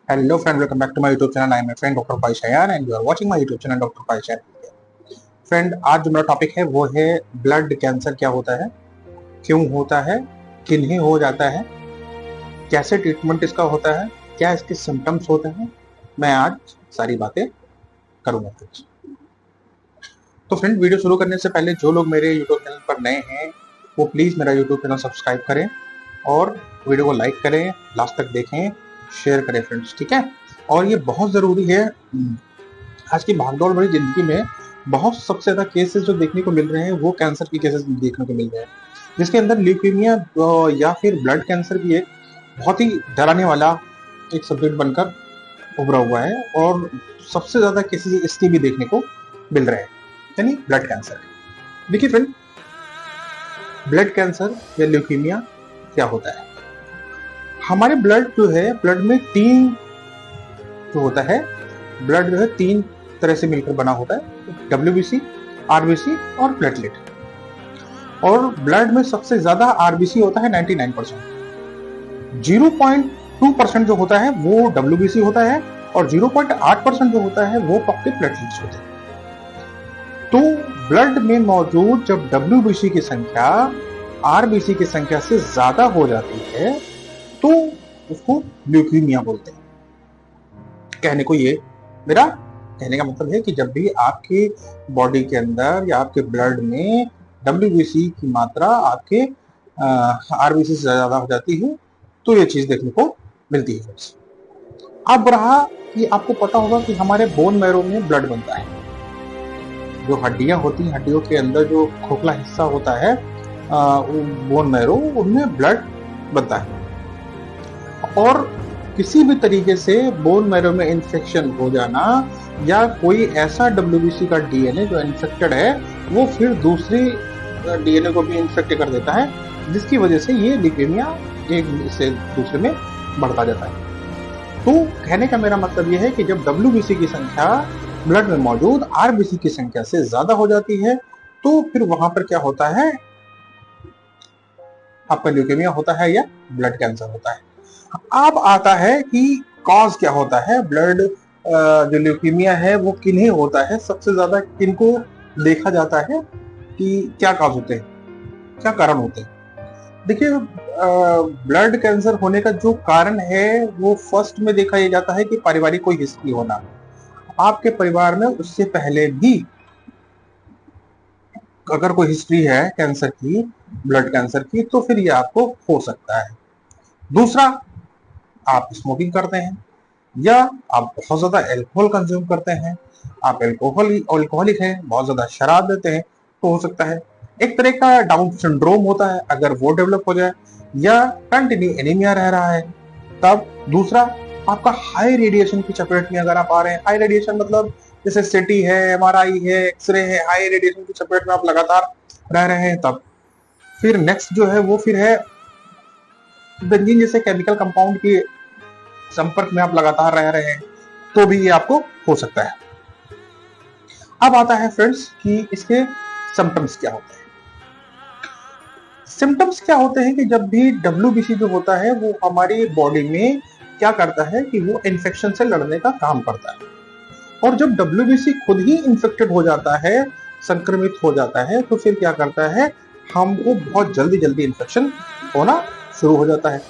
Hello friend, welcome back to my YouTube channel. I am my friend Dr. Pai Shayan and you are watching my YouTube channel Dr. Pai Shayan. Friend, आज जो मेरा topic है वो है blood cancer क्या होता है, क्यों होता है, किन्हें हो जाता है, कैसे ट्रीटमेंट इसका होता है, क्या इसके सिम्टम्स होते हैं। मैं आज सारी बातें करूंगा फ्रेंड्स। तो फ्रेंड, वीडियो शुरू करने से पहले जो लोग मेरे यूट्यूब चैनल पर नए हैं वो प्लीज़ मेरा यूट्यूब चैनल सब्सक्राइब करें और वीडियो को लाइक करें, लास्ट तक देखें, शेयर करें फ्रेंड्स, ठीक है। और ये बहुत ज़रूरी है। आज की भागदौड़ भरी जिंदगी में बहुत सबसे ज़्यादा केसेस जो देखने को मिल रहे हैं वो कैंसर के केसेस देखने को मिल रहे हैं, जिसके अंदर ल्यूकेमिया या फिर ब्लड कैंसर भी एक बहुत ही डराने वाला एक सब्जेक्ट बनकर उभरा हुआ है और सबसे ज़्यादा केसेस इसके भी देखने को मिल रहे हैं, यानी ब्लड कैंसर। देखिए फ्रेंड, ब्लड कैंसर या ल्यूकेमिया क्या होता है। हमारे ब्लड जो है, ब्लड में तीन जो होता है, ब्लड जो है तीन तरह से मिलकर बना होता है, WBC, RBC और प्लेटलेट। और ब्लड में सबसे ज्यादा RBC होता है 99%, 0.2% जो होता है वो WBC होता है और 0.8% जो होता है वो आपके प्लेटलेट्स होते हैं। तो ब्लड में मौजूद जब WBC की संख्या RBC की संख्या से ज्यादा हो जाती है तो उसको ल्यूकेमिया बोलते हैं। मेरा कहने का मतलब है कि जब भी आपके बॉडी के अंदर या आपके ब्लड में WBC की मात्रा आपके RBC से ज्यादा हो जाती है तो ये चीज देखने को मिलती है। अब रहा कि आपको पता होगा कि हमारे बोन मैरो में ब्लड बनता है। जो हड्डियां होती हैं, हड्डियों के अंदर जो खोखला हिस्सा होता है बोन मैरो, उनमें ब्लड बनता है। और किसी भी तरीके से बोन मैरो में इन्फेक्शन हो जाना या कोई ऐसा WBC का DNA जो इन्फेक्टेड है वो फिर दूसरी DNA को भी इन्फेक्ट कर देता है, जिसकी वजह से ये ल्यूकेमिया एक से दूसरे में बढ़ता जाता है। तो कहने का मेरा मतलब ये है कि जब WBC की संख्या ब्लड में मौजूद RBC की संख्या से ज्यादा हो जाती है तो फिर वहां पर क्या होता है, आपका ल्यूकेमिया होता है या ब्लड कैंसर होता है। अब आता है कि कॉज क्या होता है, ब्लड जो ल्यूकेमिया है वो किन्हें होता है, सबसे ज्यादा किनको देखा जाता है कि क्या कॉज होते हैं, क्या कारण होते हैं। देखिए, ब्लड कैंसर होने का जो कारण है वो फर्स्ट में देखा यह जाता है कि पारिवारिक कोई हिस्ट्री होना। आपके परिवार में उससे पहले भी अगर कोई हिस्ट्री है कैंसर की, ब्लड कैंसर की, तो फिर ये आपको हो सकता है। दूसरा, आप स्मोकिंग करते हैं या आप बहुत ज्यादा अल्कोहल कंज्यूम करते हैं, आप अल्कोहलिक हैं, बहुत ज्यादा शराब देते हैं, तो हो सकता है। एक तरह का डाउन सिंड्रोम होता है, अगर वो डेवलप हो जाए या कंटिन्यू एनीमिया रह रहा है तब। दूसरा, आपका हाई रेडिएशन की चपेट में अगर आप आ रहे हैं, हाई रेडिएशन मतलब जैसे सिटी है, MRI है, एक्सरे है, हाई रेडिएशन की चपेट में आप लगातार रह रहे हैं तब। फिर नेक्स्ट जो है वो फिर है बेंजीन जैसे केमिकल कंपाउंड के संपर्क में आप लगातार रह रहे हैं तो भी ये आपको हो सकता है। अब आता है फ्रेंड्स कि इसके सिम्टम्स क्या होते हैं। सिम्टम्स क्या होते हैं कि जब भी WBC जो होता है वो हमारी बॉडी में क्या करता है कि वो इन्फेक्शन से लड़ने का काम करता है। और जब WBC खुद ही इन्फेक्टेड हो जाता है, संक्रमित हो जाता है, तो फिर क्या करता है, हमको बहुत जल्दी इन्फेक्शन होना शुरू हो जाता है।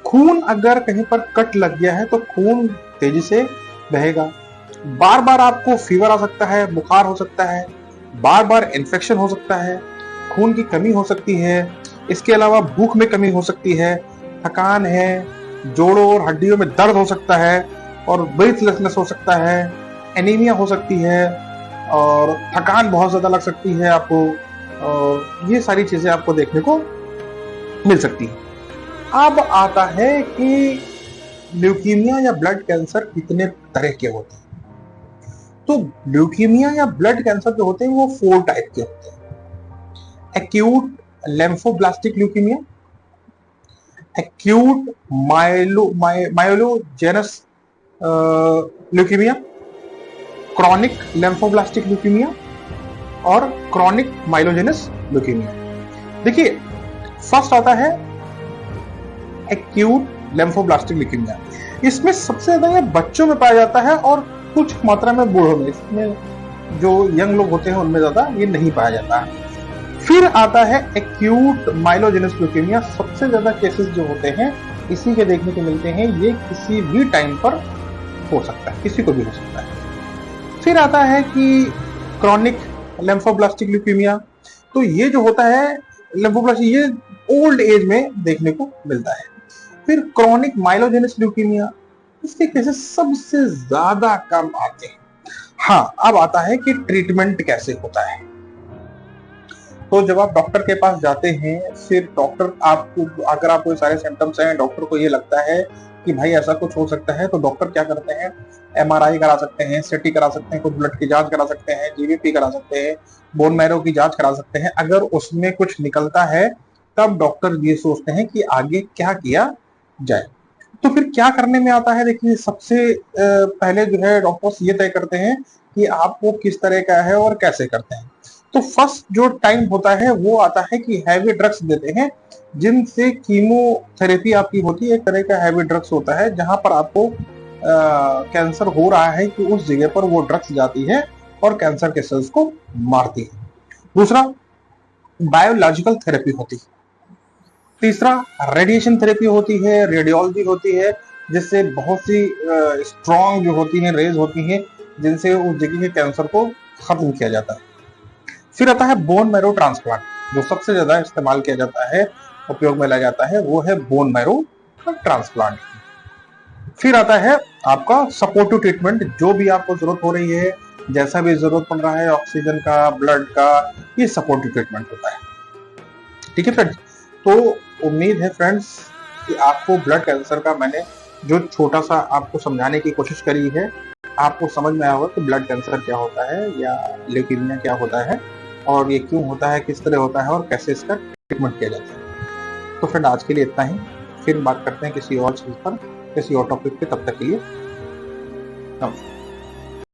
खून अगर कहीं पर कट लग गया है तो खून तेजी से बहेगा। बार बार आपको फीवर आ सकता है, बुखार हो सकता है, बार बार इन्फेक्शन हो सकता है, खून की कमी हो सकती है। इसके अलावा भूख में कमी हो सकती है, थकान है, जोड़ों और हड्डियों में दर्द हो सकता है और ब्रीथलेसनेस हो सकता है, एनीमिया हो सकती है और थकान बहुत ज्यादा लग सकती है आपको। और ये सारी चीजें आपको देखने को मिल सकती है। अब आता है कि ल्यूकेमिया या ब्लड कैंसर कितने तरह के होते हैं। तो ल्यूकेमिया या ब्लड कैंसर जो होते हैं वो 4 टाइप के होते हैं। Acute lymphoblastic leukaemia, acute myelogenous leukaemia, chronic lymphoblastic leukaemia और क्रॉनिक माइलोजेनस ल्यूकेमिया। देखिए, फर्स्ट आता है एक्यूट लिम्फोब्लास्टिक ल्यूकेमिया। इसमें सबसे ज्यादा ये बच्चों में पाया जाता है और कुछ मात्रा में बूढ़ों में, इसमें जो यंग लोग होते हैं उनमें ज्यादा ये नहीं पाया जाता है। फिर आता है एक्यूट माइलोजेनस ल्यूकेमिया। सबसे ज्यादा केसेस जो होते हैं इसी के देखने को मिलते हैं। ये किसी भी टाइम पर हो सकता है, किसी को भी हो सकता है। फिर आता है कि क्रॉनिक लिम्फोब्लास्टिक ल्यूकेमिया। तो ये जो होता है लिम्फोब्लास्टिक, ये ओल्ड एज में देखने को मिलता है। फिर क्रॉनिक माइलोजेनस ल्यूकेमिया, इसके केसेस सबसे ज्यादा कम आते हैं। हाँ, अब आता है कि ट्रीटमेंट कैसे होता है। तो जब आप डॉक्टर के पास जाते हैं, फिर डॉक्टर आपको, अगर आपको ये सारे सिम्टम्स हैं, डॉक्टर को ये लगता है कि भाई ऐसा कुछ हो सकता है, तो डॉक्टर क्या करते हैं, एमआरआई करा सकते हैं, सीटी करा सकते हैं, कुछ ब्लड की जांच करा सकते हैं, जीबीपी करा सकते हैं, बोन मैरो की जांच करा सकते हैं। अगर उसमें कुछ निकलता है तब डॉक्टर ये सोचते हैं कि आगे क्या किया जाए। तो फिर क्या करने में आता है, देखिए सबसे पहले जो है डॉक्टर्स ये तय करते हैं कि आपको किस तरह का है और कैसे करते हैं। तो फर्स्ट जो टाइम होता है वो आता है कि हैवी ड्रग्स देते हैं, जिनसे कीमोथेरेपी आपकी होती है। एक तरह का हैवी ड्रग्स होता है जहां पर आपको कैंसर हो रहा है कि उस जगह पर वो ड्रग्स जाती है और कैंसर के सेल्स को मारती है। दूसरा, बायोलॉजिकल थेरेपी होती है। तीसरा, रेडिएशन थेरेपी होती है, रेडियोलॉजी होती है, जिससे बहुत सी स्ट्रॉन्ग जो होती हैं रेज होती हैं, जिनसे उस जगह के कैंसर को खत्म किया जाता है। फिर आता है बोन मैरो ट्रांसप्लांट, जो सबसे ज्यादा इस्तेमाल किया जाता है, उपयोग में लाया जाता है, वो है बोन मैरो ट्रांसप्लांट। फिर आता है आपका सपोर्टिव ट्रीटमेंट, जो भी आपको जरूरत हो रही है, जैसा भी जरूरत पड़ रहा है, ऑक्सीजन का, ब्लड का, ये सपोर्टिव ट्रीटमेंट होता है। ठीक है फ्रेंड्स, तो उम्मीद है फ्रेंड्स कि आपको ब्लड कैंसर का मैंने जो छोटा सा आपको समझाने की कोशिश करी है, आपको समझ में आया होगा कि ब्लड कैंसर क्या होता है या ल्यूकेमिया क्या होता है, और ये क्यों होता है, किस तरह होता है और कैसे इसका ट्रीटमेंट किया जाता है। तो फ्रेंड, आज के लिए इतना ही। फिर बात करते हैं किसी और चीज पर, किसी और टॉपिक पे। तब तक के लिए नमस्कार।